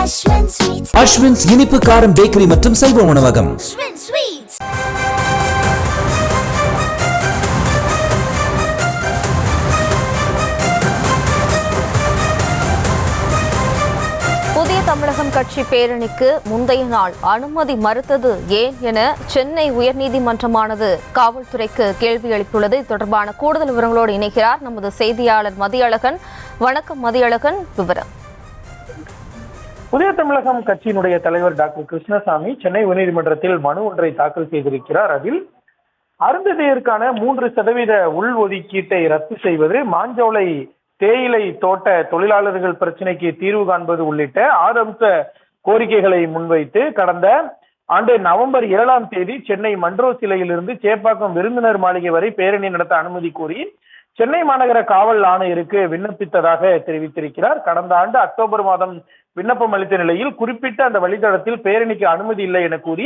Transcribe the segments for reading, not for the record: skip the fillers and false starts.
அஸ்வின்ஸ் இனிப்பு காரம் பேக்கரி மற்றும் செல்வ உணவகம். புதிய தமிழகம் கட்சி பேரணிக்கு முந்தைய நாள் அனுமதி மறுத்தது ஏன் என சென்னை உயர்நீதிமன்றமானது காவல்துறைக்கு கேள்வி எழுப்பியுள்ளது. இது தொடர்பான கூடுதல் விவரங்களோடு இணைகிறார் நமது செய்தியாளர் மதியழகன். வணக்கம் மதியழகன், விவரம். புதிய தமிழகம் கட்சியினுடைய தலைவர் டாக்டர் கிருஷ்ணசாமி சென்னை உயர்நீதிமன்றத்தில் மனு ஒன்றை தாக்கல் செய்திருக்கிறார். அதில் அருந்ததியருக்கான 3% உள்ஒதுக்கீட்டை ரத்து செய்வது, மாஞ்சோலை தேயிலை தோட்ட தொழிலாளர்கள் பிரச்சனைக்கு தீர்வு காண்பது உள்ளிட்ட 6 அம்ச கோரிக்கைகளை முன்வைத்து கடந்த ஆண்டு நவம்பர் 7 சென்னை மன்றோ சிலையிலிருந்து சேப்பாக்கம் விருந்தினர் மாளிகை வரை பேரணி நடத்த அனுமதி கோரி சென்னை மாநகர காவல் ஆணையருக்கு விண்ணப்பித்ததாக தெரிவித்திருக்கிறார். கடந்த ஆண்டு அக்டோபர் மாதம் விண்ணப்பம் அளித்த நிலையில் குறிப்பிட்ட அந்த வழித்தடத்தில் பேரணிக்கு அனுமதி இல்லை என கூறி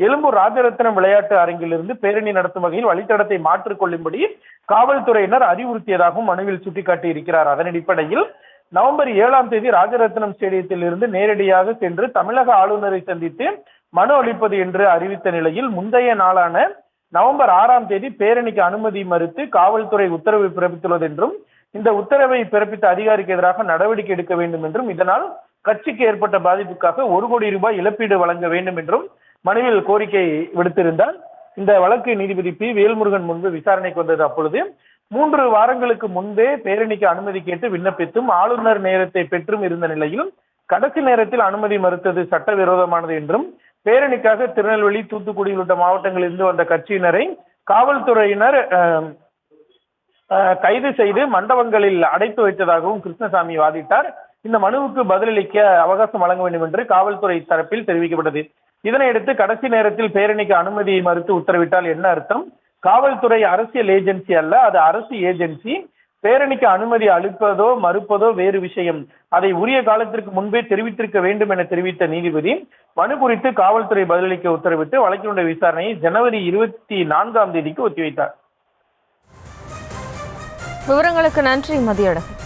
எழும்பூர் ராஜரத்னம் விளையாட்டு அரங்கிலிருந்து பேரணி நடத்தும் வகையில் வழித்தடத்தை மாற்றிக்கொள்ளும்படி காவல்துறையினர் அறிவுறுத்தியதாகவும் மனுவில் சுட்டிக்காட்டி இருக்கிறார். அதன் அடிப்படையில் நவம்பர் 7 ராஜரத்னம் ஸ்டேடியத்தில் இருந்து நேரடியாக சென்று தமிழக ஆளுநரை சந்தித்து மனு அளிப்பது என்று அறிவித்த நிலையில் முந்தைய நாளான நவம்பர் 6 பேரணிக்கு அனுமதி மறுத்து காவல்துறை உத்தரவு பிறப்பித்துள்ளது என்றும் இந்த உத்தரவை பிறப்பித்த அதிகாரிக்கு எதிராக நடவடிக்கை எடுக்க வேண்டும் என்றும் இதனால் கட்சிக்கு ஏற்பட்ட பாதிப்புக்காக 1 கோடி ரூபாய் இழப்பீடு வழங்க வேண்டும் என்றும் மனுவில் கோரிக்கை விடுத்திருந்தார். இந்த வழக்கு நீதிபதி பி வேல்முருகன் முன்பு விசாரணைக்கு வந்தது. அப்பொழுது 3 வாரங்களுக்கு முன்பே பேரணிக்கு அனுமதி கேட்டு விண்ணப்பித்தும் ஆளுநர் நேரத்தை பெற்றும் இருந்த நிலையில் கடைசி நேரத்தில் அனுமதி மறுத்தது சட்டவிரோதமானது என்றும் பேரணிக்காக திருநெல்வேலி, தூத்துக்குடி உள்ளிட்ட மாவட்டங்களிலிருந்து வந்த கட்சியினரை காவல்துறையினர் கைது செய்து மண்டபங்களில் அடைத்து வைத்ததாகவும் கிருஷ்ணசாமி வாதிட்டார். இந்த மனுவுக்கு பதிலளிக்க அவகாசம் வழங்க வேண்டும் என்று காவல்துறை தரப்பில் தெரிவிக்கப்பட்டது. இதனையடுத்து கடைசி நேரத்தில் பேரணிக்கு அனுமதியை மறுத்து உத்தரவிட்டால் என்ன அர்த்தம்? காவல்துறை அரசியல் ஏஜென்சி அல்ல, அது அரசு ஏஜென்சி. பேரணிக்கு அனுமதி அளிப்பதோ மறுப்பதோ வேறு விஷயம். அதை உரிய காலத்திற்கு முன்பே தெரிவித்திருக்க வேண்டும் என தெரிவித்த நீதிபதி மனு குறித்து காவல்துறை பதிலளிக்க உத்தரவிட்டு வழக்கினுடைய விசாரணையை ஜனவரி 24 ஒத்திவைத்தார். விவரங்களுக்கு நன்றி மதியழகன்.